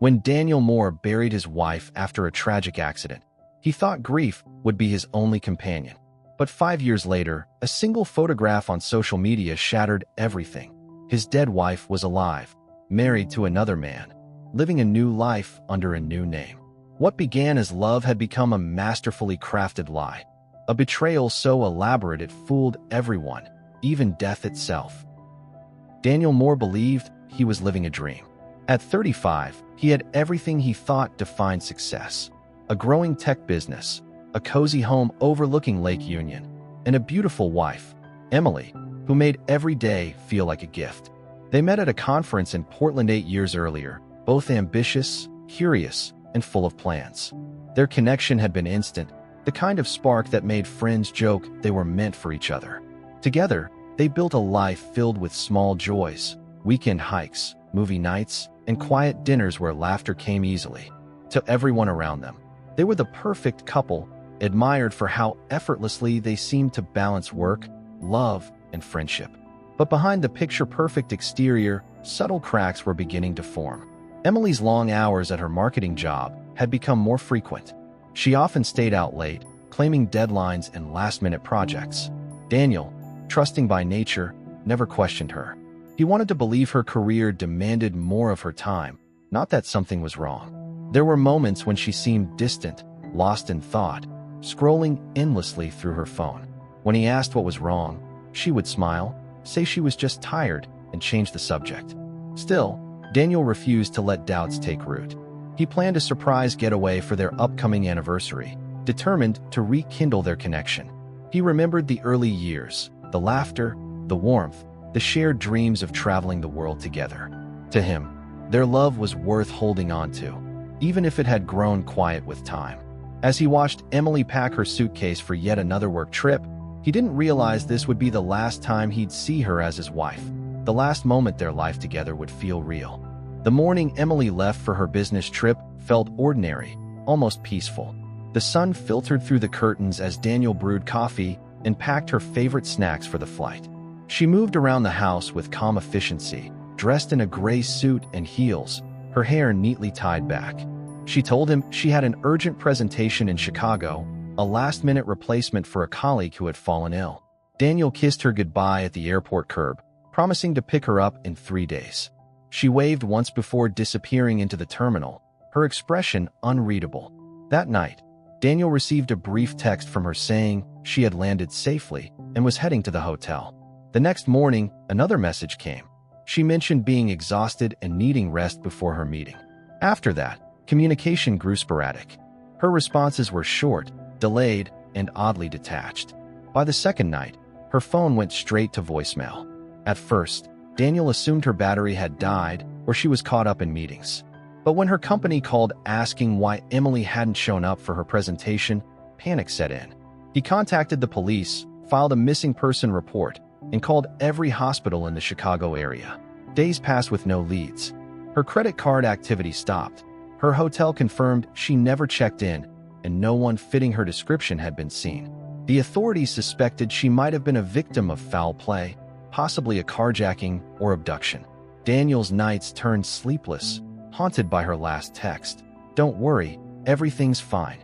When Daniel Moore buried his wife after a tragic accident, he thought grief would be his only companion. But 5 years later, a single photograph on social media shattered everything. His dead wife was alive, married to another man, living a new life under a new name. What began as love had become a masterfully crafted lie, a betrayal so elaborate it fooled everyone, even death itself. Daniel Moore believed he was living a dream. At 35, he had everything he thought defined success: a growing tech business, a cozy home overlooking Lake Union, and a beautiful wife, Emily, who made every day feel like a gift. They met at a conference in Portland 8 years earlier, both ambitious, curious, and full of plans. Their connection had been instant, the kind of spark that made friends joke they were meant for each other. Together, they built a life filled with small joys, weekend hikes, movie nights, and quiet dinners where laughter came easily. To everyone around them, they were the perfect couple, admired for how effortlessly they seemed to balance work, love, and friendship. But behind the picture-perfect exterior, subtle cracks were beginning to form. Emily's long hours at her marketing job had become more frequent. She often stayed out late, claiming deadlines and last-minute projects. Daniel, trusting by nature, never questioned her. He wanted to believe her career demanded more of her time, not that something was wrong. There were moments when she seemed distant, lost in thought, scrolling endlessly through her phone. When he asked what was wrong, she would smile, say she was just tired, and change the subject. Still, Daniel refused to let doubts take root. He planned a surprise getaway for their upcoming anniversary, determined to rekindle their connection. He remembered the early years, the laughter, the warmth, the shared dreams of traveling the world together. To him, their love was worth holding on to, even if it had grown quiet with time. As he watched Emily pack her suitcase for yet another work trip, he didn't realize this would be the last time he'd see her as his wife, the last moment their life together would feel real. The morning Emily left for her business trip felt ordinary, almost peaceful. The sun filtered through the curtains as Daniel brewed coffee and packed her favorite snacks for the flight. She moved around the house with calm efficiency, dressed in a gray suit and heels, her hair neatly tied back. She told him she had an urgent presentation in Chicago, a last-minute replacement for a colleague who had fallen ill. Daniel kissed her goodbye at the airport curb, promising to pick her up in 3 days. She waved once before disappearing into the terminal, her expression unreadable. That night, Daniel received a brief text from her saying she had landed safely and was heading to the hotel. The next morning, another message came. She mentioned being exhausted and needing rest before her meeting. After that, communication grew sporadic. Her responses were short, delayed, and oddly detached. By the second night, her phone went straight to voicemail. At first, Daniel assumed her battery had died or she was caught up in meetings. But when her company called asking why Emily hadn't shown up for her presentation, panic set in. He contacted the police, filed a missing person report, and called every hospital in the Chicago area. Days passed with no leads. Her credit card activity stopped. Her hotel confirmed she never checked in, and no one fitting her description had been seen. The authorities suspected she might have been a victim of foul play, possibly a carjacking or abduction. Daniel's nights turned sleepless, haunted by her last text. "Don't worry, everything's fine."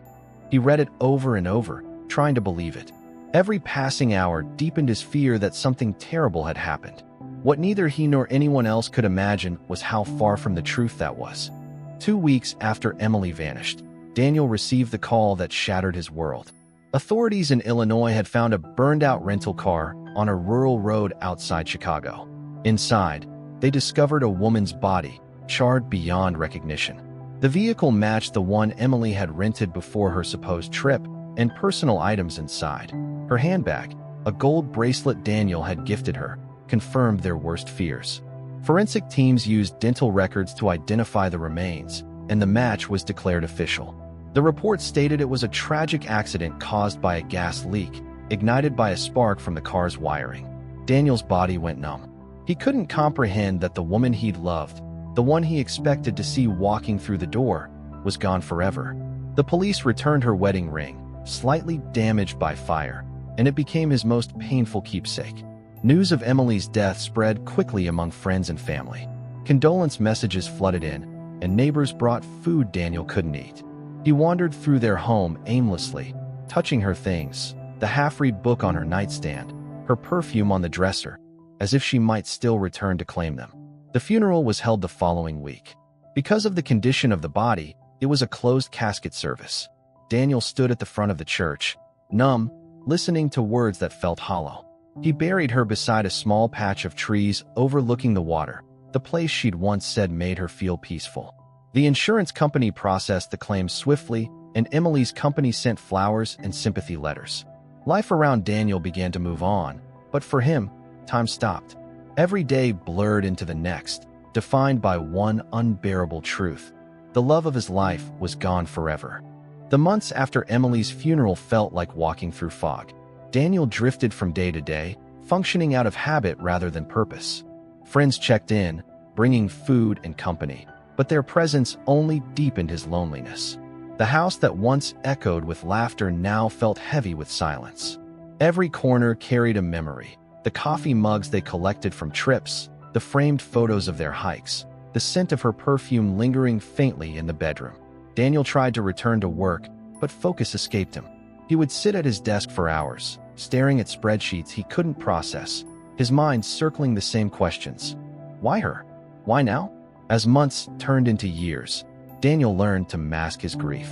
He read it over and over, trying to believe it. Every passing hour deepened his fear that something terrible had happened. What neither he nor anyone else could imagine was how far from the truth that was. 2 weeks after Emily vanished, Daniel received the call that shattered his world. Authorities in Illinois had found a burned-out rental car on a rural road outside Chicago. Inside, they discovered a woman's body, charred beyond recognition. The vehicle matched the one Emily had rented before her supposed trip, and personal items inside, her handbag, a gold bracelet Daniel had gifted her, confirmed their worst fears. Forensic teams used dental records to identify the remains, and the match was declared official. The report stated it was a tragic accident caused by a gas leak, ignited by a spark from the car's wiring. Daniel's body went numb. He couldn't comprehend that the woman he'd loved, the one he expected to see walking through the door, was gone forever. The police returned her wedding ring, slightly damaged by fire, and it became his most painful keepsake. News of Emily's death spread quickly among friends and family. Condolence messages flooded in, and neighbors brought food Daniel couldn't eat. He wandered through their home aimlessly, touching her things, the half-read book on her nightstand, her perfume on the dresser, as if she might still return to claim them. The funeral was held the following week. Because of the condition of the body, it was a closed casket service. Daniel stood at the front of the church, numb, listening to words that felt hollow. He buried her beside a small patch of trees overlooking the water, the place she'd once said made her feel peaceful. The insurance company processed the claim swiftly, and Emily's company sent flowers and sympathy letters. Life around Daniel began to move on, but for him, time stopped. Every day blurred into the next, defined by one unbearable truth. The love of his life was gone forever. The months after Emily's funeral felt like walking through fog. Daniel drifted from day to day, functioning out of habit rather than purpose. Friends checked in, bringing food and company, but their presence only deepened his loneliness. The house that once echoed with laughter now felt heavy with silence. Every corner carried a memory. The coffee mugs they collected from trips, the framed photos of their hikes, the scent of her perfume lingering faintly in the bedroom. Daniel tried to return to work, but focus escaped him. He would sit at his desk for hours, staring at spreadsheets he couldn't process, his mind circling the same questions. Why her? Why now? As months turned into years, Daniel learned to mask his grief.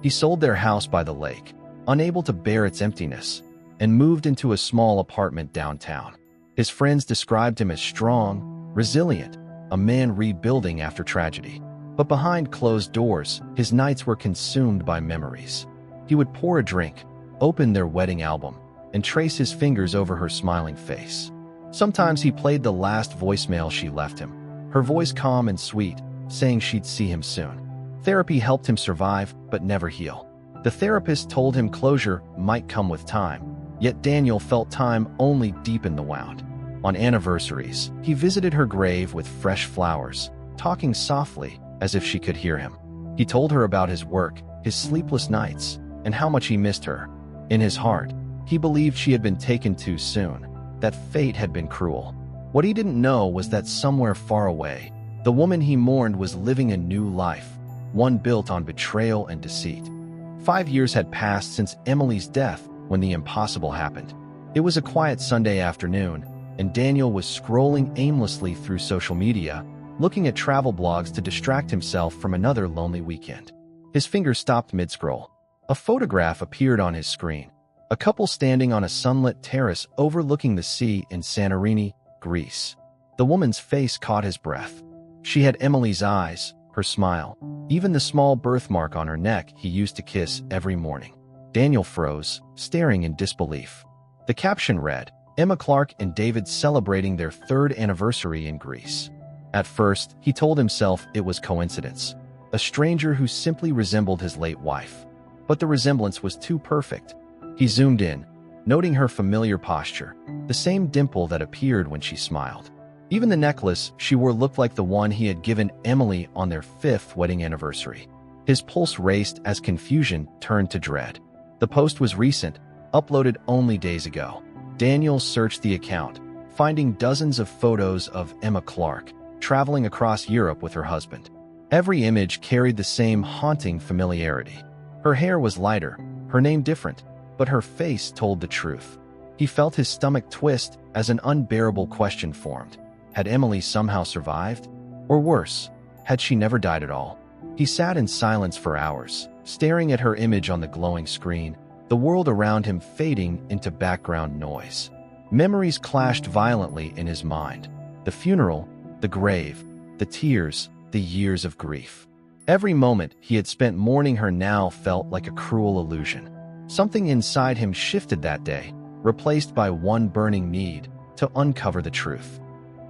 He sold their house by the lake, unable to bear its emptiness, and moved into a small apartment downtown. His friends described him as strong, resilient, a man rebuilding after tragedy. But behind closed doors, his nights were consumed by memories. He would pour a drink, open their wedding album, and trace his fingers over her smiling face. Sometimes he played the last voicemail she left him, her voice calm and sweet, saying she'd see him soon. Therapy helped him survive, but never heal. The therapist told him closure might come with time, yet Daniel felt time only deepened the wound. On anniversaries, he visited her grave with fresh flowers, talking softly as if she could hear him. He told her about his work, his sleepless nights, and how much he missed her. In his heart, he believed she had been taken too soon, that fate had been cruel. What he didn't know was that somewhere far away, the woman he mourned was living a new life, one built on betrayal and deceit. 5 years had passed since Emily's death when the impossible happened. It was a quiet Sunday afternoon, and Daniel was scrolling aimlessly through social media, looking at travel blogs to distract himself from another lonely weekend. His fingers stopped mid-scroll. A photograph appeared on his screen. A couple standing on a sunlit terrace overlooking the sea in Santorini, Greece. The woman's face caught his breath. She had Emily's eyes, her smile, even the small birthmark on her neck he used to kiss every morning. Daniel froze, staring in disbelief. The caption read, "Emma Clark and David celebrating their 3rd anniversary in Greece." At first, he told himself it was coincidence, a stranger who simply resembled his late wife. But the resemblance was too perfect. He zoomed in, noting her familiar posture, the same dimple that appeared when she smiled. Even the necklace she wore looked like the one he had given Emily on their 5th wedding anniversary. His pulse raced as confusion turned to dread. The post was recent, uploaded only days ago. Daniel searched the account, finding dozens of photos of Emma Clark traveling across Europe with her husband. Every image carried the same haunting familiarity. Her hair was lighter, her name different, but her face told the truth. He felt his stomach twist as an unbearable question formed. Had Emily somehow survived? Or worse, had she never died at all? He sat in silence for hours, staring at her image on the glowing screen, the world around him fading into background noise. Memories clashed violently in his mind. The funeral, the grave, the tears, the years of grief. Every moment he had spent mourning her now felt like a cruel illusion. Something inside him shifted that day, replaced by one burning need to uncover the truth.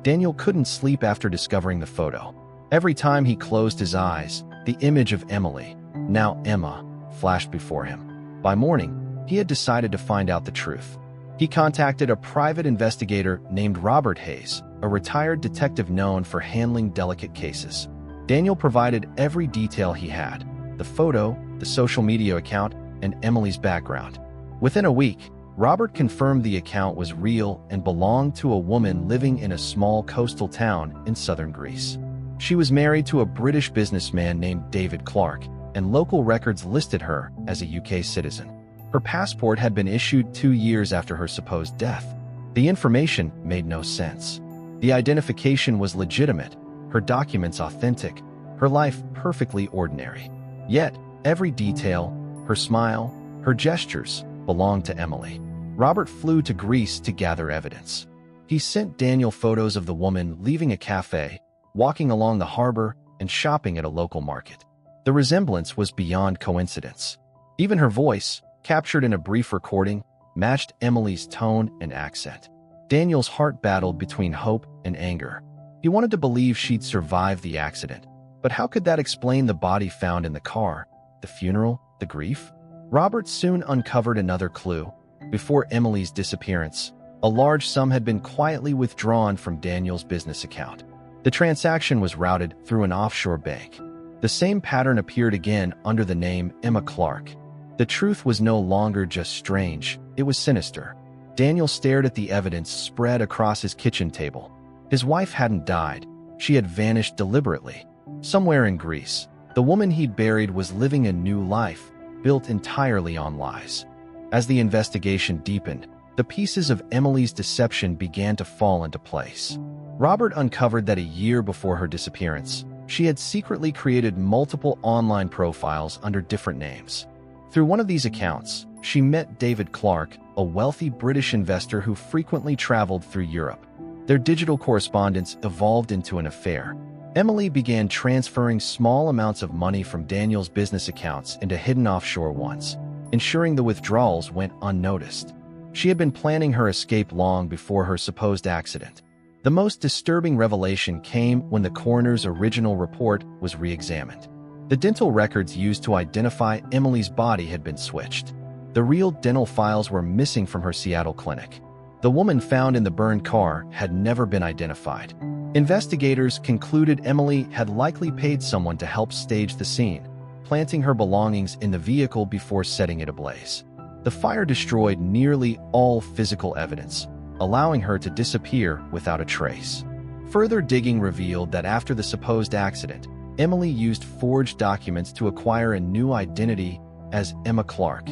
Daniel couldn't sleep after discovering the photo. Every time he closed his eyes, the image of Emily, now Emma, flashed before him. By morning, he had decided to find out the truth. He contacted a private investigator named Robert Hayes, a retired detective known for handling delicate cases. Daniel provided every detail he had: the photo, the social media account, and Emily's background. Within a week, Robert confirmed the account was real and belonged to a woman living in a small coastal town in southern Greece. She was married to a British businessman named David Clark, and local records listed her as a UK citizen. Her passport had been issued 2 years after her supposed death. The information made no sense. The identification was legitimate, her documents authentic, her life perfectly ordinary. Yet, every detail, her smile, her gestures, belonged to Emily. Robert flew to Greece to gather evidence. He sent Daniel photos of the woman leaving a cafe, walking along the harbor, and shopping at a local market. The resemblance was beyond coincidence. Even her voice, captured in a brief recording, matched Emily's tone and accent. Daniel's heart battled between hope and anger. He wanted to believe she'd survived the accident, but how could that explain the body found in the car, the funeral, the grief? Robert soon uncovered another clue. Before Emily's disappearance, a large sum had been quietly withdrawn from Daniel's business account. The transaction was routed through an offshore bank. The same pattern appeared again under the name Emma Clark. The truth was no longer just strange, it was sinister. Daniel stared at the evidence spread across his kitchen table. His wife hadn't died. She had vanished deliberately. Somewhere in Greece, the woman he'd buried was living a new life, built entirely on lies. As the investigation deepened, the pieces of Emily's deception began to fall into place. Robert uncovered that a year before her disappearance, she had secretly created multiple online profiles under different names. Through one of these accounts, she met David Clark, a wealthy British investor who frequently traveled through Europe. Their digital correspondence evolved into an affair. Emily began transferring small amounts of money from Daniel's business accounts into hidden offshore ones, ensuring the withdrawals went unnoticed. She had been planning her escape long before her supposed accident. The most disturbing revelation came when the coroner's original report was re-examined. The dental records used to identify Emily's body had been switched. The real dental files were missing from her Seattle clinic. The woman found in the burned car had never been identified. Investigators concluded Emily had likely paid someone to help stage the scene, planting her belongings in the vehicle before setting it ablaze. The fire destroyed nearly all physical evidence, allowing her to disappear without a trace. Further digging revealed that after the supposed accident, Emily used forged documents to acquire a new identity as Emma Clark.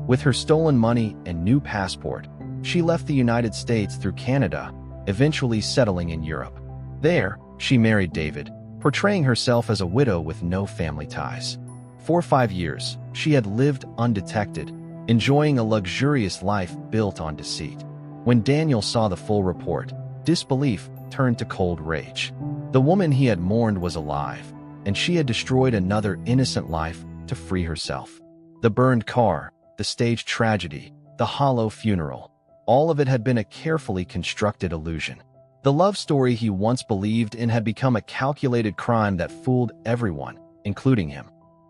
With her stolen money and new passport, she left the United States through Canada, eventually settling in Europe. There, she married David, portraying herself as a widow with no family ties. For 5 years, she had lived undetected, enjoying a luxurious life built on deceit. When Daniel saw the full report, disbelief turned to cold rage. The woman he had mourned was alive, and she had destroyed another innocent life to free herself. The burned car, the staged tragedy, the hollow funeral, all of it had been a carefully constructed illusion. The love story he once believed in had become a calculated crime that fooled everyone, including him.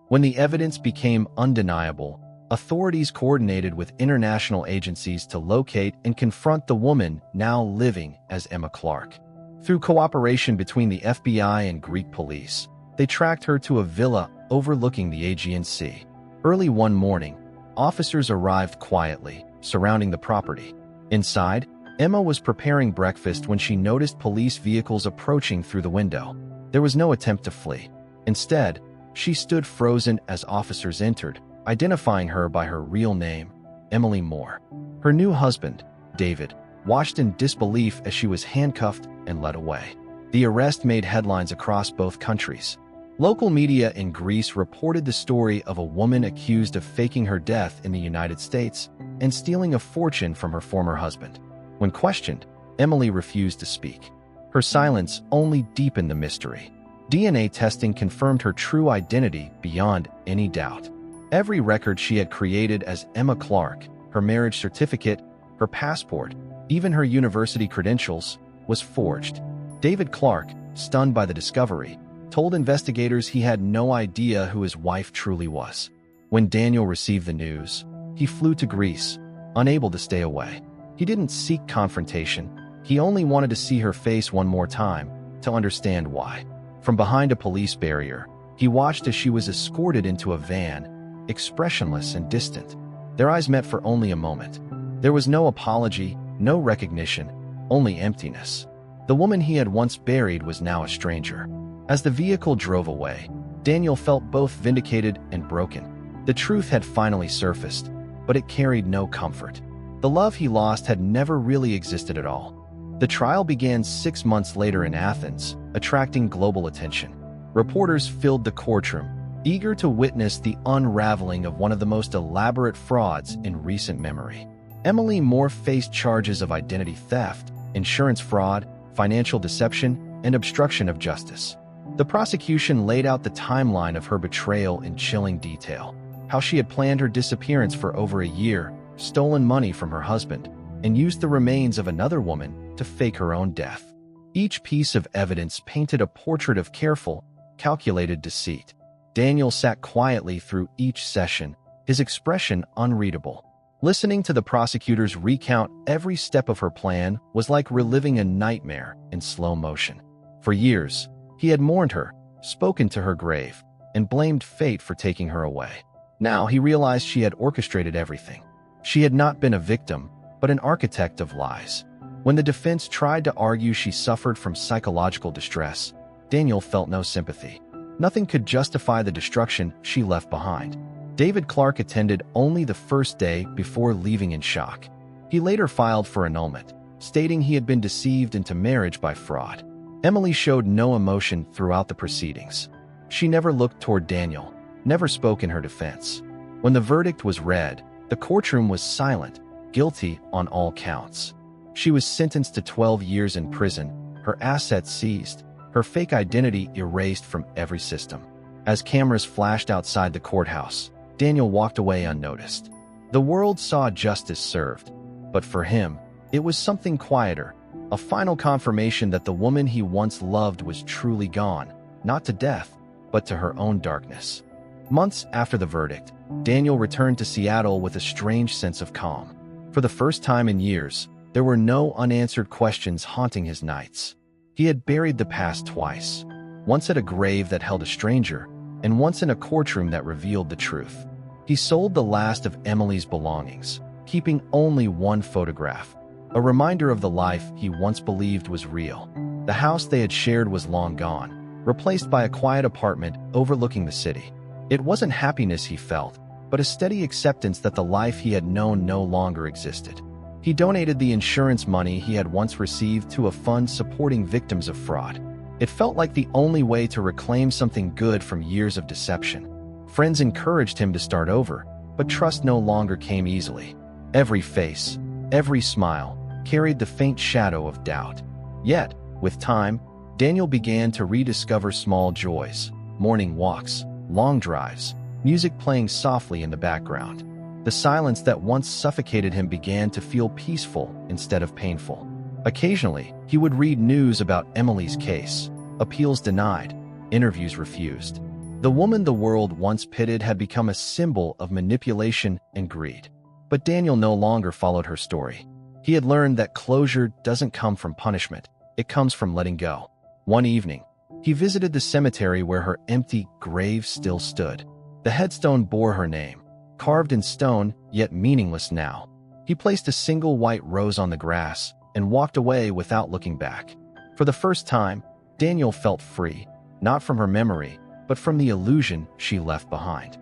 When the evidence became undeniable, authorities coordinated with international agencies to locate and confront the woman now living as Emma Clark. Through cooperation between the FBI and Greek police, they tracked her to a villa overlooking the Aegean Sea. Early one morning, officers arrived quietly, surrounding the property. Inside, Emma was preparing breakfast when she noticed police vehicles approaching through the window. There was no attempt to flee. Instead, she stood frozen as officers entered, identifying her by her real name, Emily Moore. Her new husband, David, watched in disbelief as she was handcuffed and led away. The arrest made headlines across both countries. Local media in Greece reported the story of a woman accused of faking her death in the United States and stealing a fortune from her former husband. When questioned, Emily refused to speak. Her silence only deepened the mystery. DNA testing confirmed her true identity beyond any doubt. Every record she had created as Emma Clark, her marriage certificate, her passport, even her university credentials, was forged. David Clark, stunned by the discovery, told investigators he had no idea who his wife truly was. When Daniel received the news, he flew to Greece, unable to stay away. He didn't seek confrontation. He only wanted to see her face one more time, to understand why. From behind a police barrier, he watched as she was escorted into a van, expressionless and distant. Their eyes met for only a moment. There was no apology, no recognition, only emptiness. The woman he had once buried was now a stranger. As the vehicle drove away, Daniel felt both vindicated and broken. The truth had finally surfaced, but it carried no comfort. The love he lost had never really existed at all. The trial began 6 months later in Athens, attracting global attention. Reporters filled the courtroom, eager to witness the unraveling of one of the most elaborate frauds in recent memory. Emily Moore faced charges of identity theft, insurance fraud, financial deception, and obstruction of justice. The prosecution laid out the timeline of her betrayal in chilling detail: how she had planned her disappearance for over a year, stolen money from her husband, and used the remains of another woman to fake her own death. Each piece of evidence painted a portrait of careful, calculated deceit. Daniel sat quietly through each session, his expression unreadable. Listening to the prosecutors recount every step of her plan was like reliving a nightmare in slow motion. For years, he had mourned her, spoken to her grave, and blamed fate for taking her away. Now he realized she had orchestrated everything. She had not been a victim, but an architect of lies. When the defense tried to argue she suffered from psychological distress, Daniel felt no sympathy. Nothing could justify the destruction she left behind. David Clark attended only the first day before leaving in shock. He later filed for annulment, stating he had been deceived into marriage by fraud. Emily showed no emotion throughout the proceedings. She never looked toward Daniel, never spoke in her defense. When the verdict was read, the courtroom was silent, guilty on all counts. She was sentenced to 12 years in prison, her assets seized, her fake identity erased from every system. As cameras flashed outside the courthouse, Daniel walked away unnoticed. The world saw justice served, but for him, it was something quieter, a final confirmation that the woman he once loved was truly gone, not to death, but to her own darkness. Months after the verdict, Daniel returned to Seattle with a strange sense of calm. For the first time in years, there were no unanswered questions haunting his nights. He had buried the past twice, once at a grave that held a stranger, and once in a courtroom that revealed the truth. He sold the last of Emily's belongings, keeping only one photograph, a reminder of the life he once believed was real. The house they had shared was long gone, replaced by a quiet apartment overlooking the city. It wasn't happiness he felt, but a steady acceptance that the life he had known no longer existed. He donated the insurance money he had once received to a fund supporting victims of fraud. It felt like the only way to reclaim something good from years of deception. Friends encouraged him to start over, but trust no longer came easily. Every face, every smile, carried the faint shadow of doubt. Yet, with time, Daniel began to rediscover small joys: morning walks, long drives, music playing softly in the background. The silence that once suffocated him began to feel peaceful instead of painful. Occasionally, he would read news about Emily's case: appeals denied, interviews refused. The woman the world once pitied had become a symbol of manipulation and greed. But Daniel no longer followed her story. He had learned that closure doesn't come from punishment, it comes from letting go. One evening, he visited the cemetery where her empty grave still stood. The headstone bore her name, carved in stone, yet meaningless now. He placed a single white rose on the grass and walked away without looking back. For the first time, Daniel felt free, not from her memory, but from the illusion she left behind.